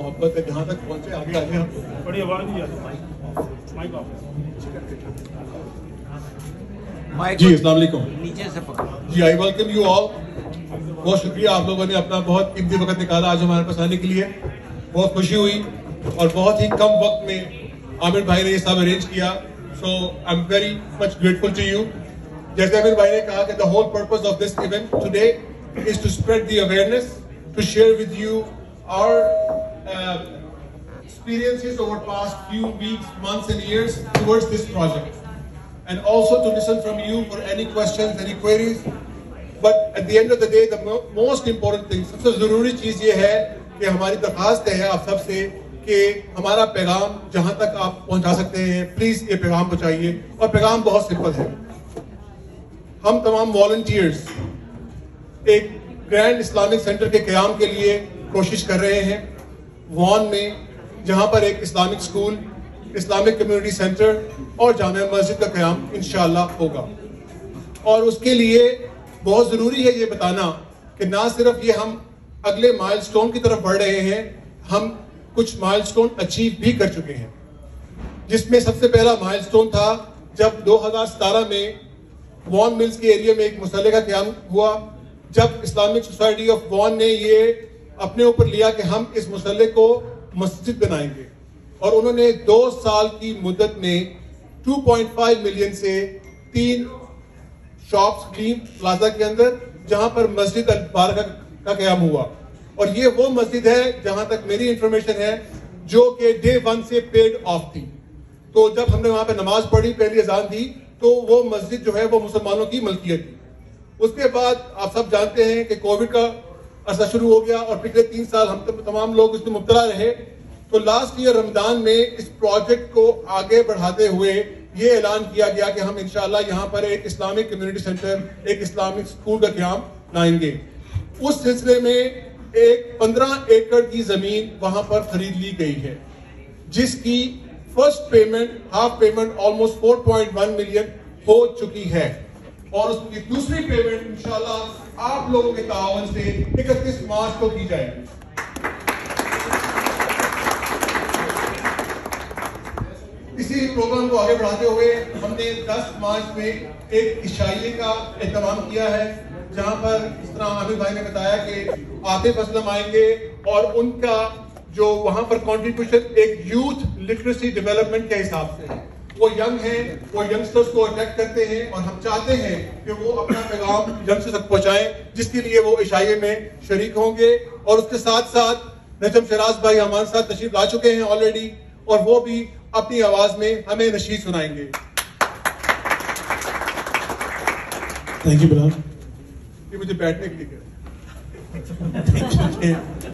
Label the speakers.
Speaker 1: मोहब्बत है जहाँ तक पहुँचे आगे आगे हम
Speaker 2: बड़ी आवाज नहीं आती। Mic off.
Speaker 1: जी अस्सलाम वालेकुम।
Speaker 3: नीचे से पकड़ो।
Speaker 1: जी आई वेलकम यू ऑल। बहुत शुक्रिया आप लोगों ने अपना बहुत कीमती वक्त निकाला आज हमारे पास आने के लिए। बहुत खुशी हुई और बहुत ही कम वक्त में आमिर भाई ने ये सब अरेंज किया। So I am very much grateful to you. जैसे आमिर भाई ने कहा कि the whole purpose of this event today is to spread the awareness, to share with you our experiences over past few weeks, months and years towards this project, and also to listen from you for any questions, any queries. But at the end of the day, the most important thing, सबसे ज़रूरी चीज़ ये है कि हमारी दरख्वास्त है आप सबसे कि हमारा पैगाम जहाँ तक आप पहुँचा सकते हैं प्लीज़ ये पैगाम पहुँचाइए। और पैगाम बहुत सिंपल है। हम तमाम वॉलंटियर्स एक ग्रैंड इस्लामिक सेंटर के क़याम के लिए कोशिश कर रहे हैं वॉन में, जहां पर एक Islamic school, Islamic community centre और जामिया मस्जिद का क़याम इंशाअल्लाह होगा। और उसके लिए बहुत ज़रूरी है ये बताना कि ना सिर्फ ये हम अगले माइलस्टोन की तरफ बढ़ रहे हैं, हम कुछ माइलस्टोन अचीव भी कर चुके हैं। जिसमें सबसे पहला माइलस्टोन था जब 2017 में वॉन मिल्स के एरिया में एक मुसल्ले का क़याम हुआ, जब इस्लामिक सोसाइटी ऑफ वॉन ने ये अपने ऊपर लिया कि हम इस मुसल्ले को मस्जिद बनाएंगे। और उन्होंने 2 साल की मुद्दत में 2.5 मिलियन से 3 शॉप्स ली प्लाजा के अंदर, जहां पर मस्जिद अल बारका का क़याम हुआ। और ये वो मस्जिद है जहां तक मेरी इंफॉर्मेशन है जो कि डे 1 से पेड ऑफ थी। तो जब हमने वहां पर नमाज पढ़ी, पहली अजान दी, तो वो मस्जिद जो है वो मुसलमानों की मलकियत थी। उसके बाद आप सब जानते हैं कि कोविड का अरसा शुरू हो गया और पिछले 3 साल हम तमाम लोग इसमें मुब्तला रहे। तो लास्ट ईयर रमजान में इस प्रोजेक्ट को आगे बढ़ाते हुए ये ऐलान किया गया कि हम इंशाअल्लाह यहाँ पर एक इस्लामिक कम्युनिटी सेंटर, एक इस्लामिक स्कूल का क़याम लाएंगे। उस सिलसिले में एक 15 एकड़ की जमीन वहां पर खरीद ली गई है, जिसकी first payment, half payment almost 4.1 million हो चुकी है। और उसकी दूसरी पेमेंट इंशाअल्लाह आप लोगों के तावन से 31 मार्च को की जाएगी। इसी प्रोग्राम को आगे बढ़ाते हुए हमने 10 मार्च में एक इशाइये का एहतमाम किया है, जहां पर इस तरह आमिर भाई ने बताया कि आतिफ असलम आएंगे और उनका जो वहां पर कॉन्ट्रीब्यूशन एक यूथ लिटरेसी डेवलपमेंट के हिसाब से है। वो यंग हैं, वो यंगस्टर्स को अट्रैक्ट करते हैं और हम चाहते हैं कि वो अपना पैगाम यंगस्टर्स तक पहुंचाएं, जिसके लिए वो इशाइये में शरीक होंगे। और उसके साथ साथ नजम शराज भाई हमारे साथ तशरीफ ला चुके हैं ऑलरेडी, और वो भी अपनी आवाज में हमें नशीद सुनाएंगे।
Speaker 2: Thank you Bilal.
Speaker 1: ये मुझे बैठने के लिए